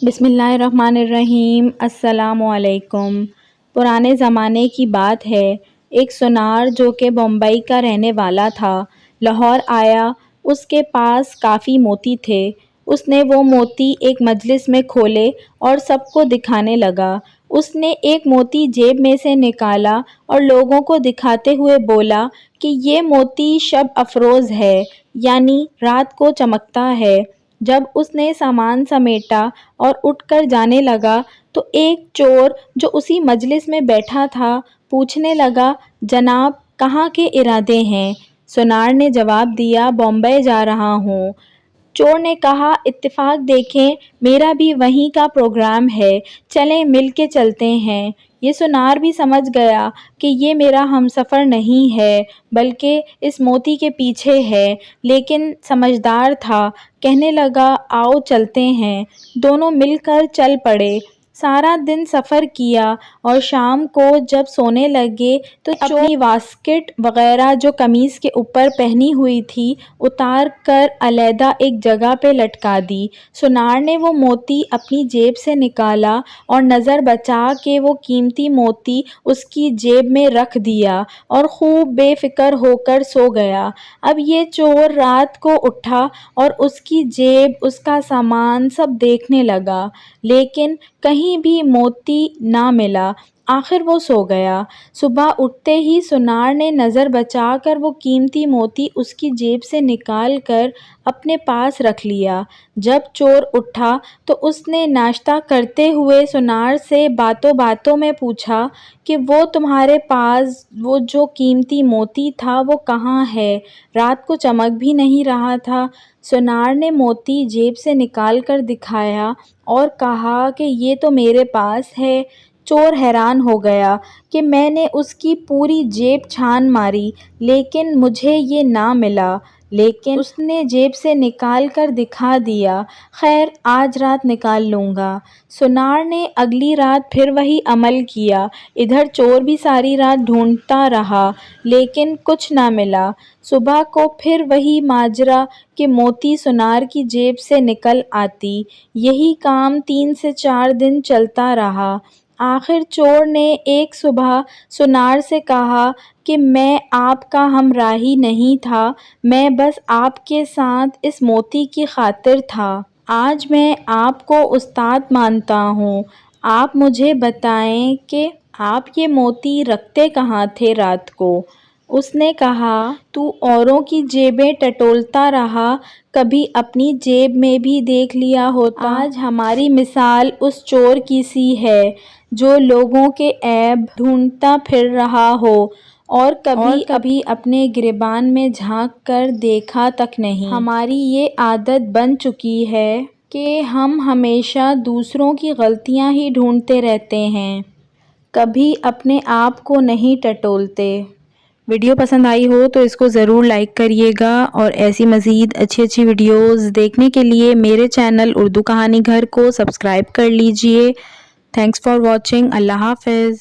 بسم اللہ الرحمن الرحیم۔ السلام علیکم۔ پرانے زمانے کی بات ہے، ایک سونار جو کہ بمبئی کا رہنے والا تھا لاہور آیا۔ اس کے پاس کافی موتی تھے۔ اس نے وہ موتی ایک مجلس میں کھولے اور سب کو دکھانے لگا۔ اس نے ایک موتی جیب میں سے نکالا اور لوگوں کو دکھاتے ہوئے بولا کہ یہ موتی شب افروز ہے، یعنی رات کو چمکتا ہے۔ جب اس نے سامان سمیٹا اور اٹھ کر جانے لگا تو ایک چور جو اسی مجلس میں بیٹھا تھا پوچھنے لگا، جناب کہاں کے ارادے ہیں؟ سونار نے جواب دیا، بمبئی جا رہا ہوں۔ چور نے کہا، اتفاق دیکھیں میرا بھی وہیں کا پروگرام ہے، چلیں مل کے چلتے ہیں۔ یہ سونار بھی سمجھ گیا کہ یہ میرا ہمسفر نہیں ہے بلکہ اس موتی کے پیچھے ہے، لیکن سمجھدار تھا، کہنے لگا آؤ چلتے ہیں۔ دونوں مل کر چل پڑے۔ سارا دن سفر کیا اور شام کو جب سونے لگے تو اپنی واسکٹ وغیرہ جو قمیص کے اوپر پہنی ہوئی تھی اتار کر علیحدہ ایک جگہ پہ لٹکا دی۔ سونار نے وہ موتی اپنی جیب سے نکالا اور نظر بچا کے وہ قیمتی موتی اس کی جیب میں رکھ دیا اور خوب بے فکر ہو کر سو گیا۔ اب یہ چور رات کو اٹھا اور اس کی جیب، اس کا سامان سب دیکھنے لگا، لیکن کہیں بھی موتی نہ ملا۔ آخر وہ سو گیا۔ صبح اٹھتے ہی سونار نے نظر بچا کر وہ قیمتی موتی اس کی جیب سے نکال کر اپنے پاس رکھ لیا۔ جب چور اٹھا تو اس نے ناشتہ کرتے ہوئے سونار سے باتوں باتوں میں پوچھا کہ وہ تمہارے پاس وہ جو قیمتی موتی تھا وہ کہاں ہے؟ رات کو چمک بھی نہیں رہا تھا۔ سونار نے موتی جیب سے نکال کر دکھایا اور کہا کہ یہ تو میرے پاس ہے۔ چور حیران ہو گیا کہ میں نے اس کی پوری جیب چھان ماری لیکن مجھے یہ نہ ملا، لیکن اس نے جیب سے نکال کر دکھا دیا۔ خیر آج رات نکال لوں گا۔ سونار نے اگلی رات پھر وہی عمل کیا۔ ادھر چور بھی ساری رات ڈھونڈتا رہا لیکن کچھ نہ ملا۔ صبح کو پھر وہی ماجرا کہ موتی سونار کی جیب سے نکل آتی۔ یہی کام 3 سے 4 دن چلتا رہا۔ آخر چور نے ایک صبح سونار سے کہا کہ میں آپ کا ہمراہی نہیں تھا، میں بس آپ کے ساتھ اس موتی کی خاطر تھا۔ آج میں آپ کو استاد مانتا ہوں۔ آپ مجھے بتائیں کہ آپ یہ موتی رکھتے کہاں تھے رات کو؟ اس نے کہا، تو اوروں کی جیبیں ٹٹولتا رہا، کبھی اپنی جیب میں بھی دیکھ لیا ہوتا۔ آج ہماری مثال اس چور کی سی ہے جو لوگوں کے عیب ڈھونڈتا پھر رہا ہو اور کبھی اپنے گریبان میں جھانک کر دیکھا تک نہیں۔ ہماری یہ عادت بن چکی ہے کہ ہم ہمیشہ دوسروں کی غلطیاں ہی ڈھونڈتے رہتے ہیں، کبھی اپنے آپ کو نہیں ٹٹولتے۔ ویڈیو پسند آئی ہو تو اس کو ضرور لائک کریے گا اور ایسی مزید اچھی ویڈیوز دیکھنے کے لیے میرے چینل اردو کہانی گھر کو سبسکرائب کر لیجئے۔ Thanks for watching. اللہ حافظ۔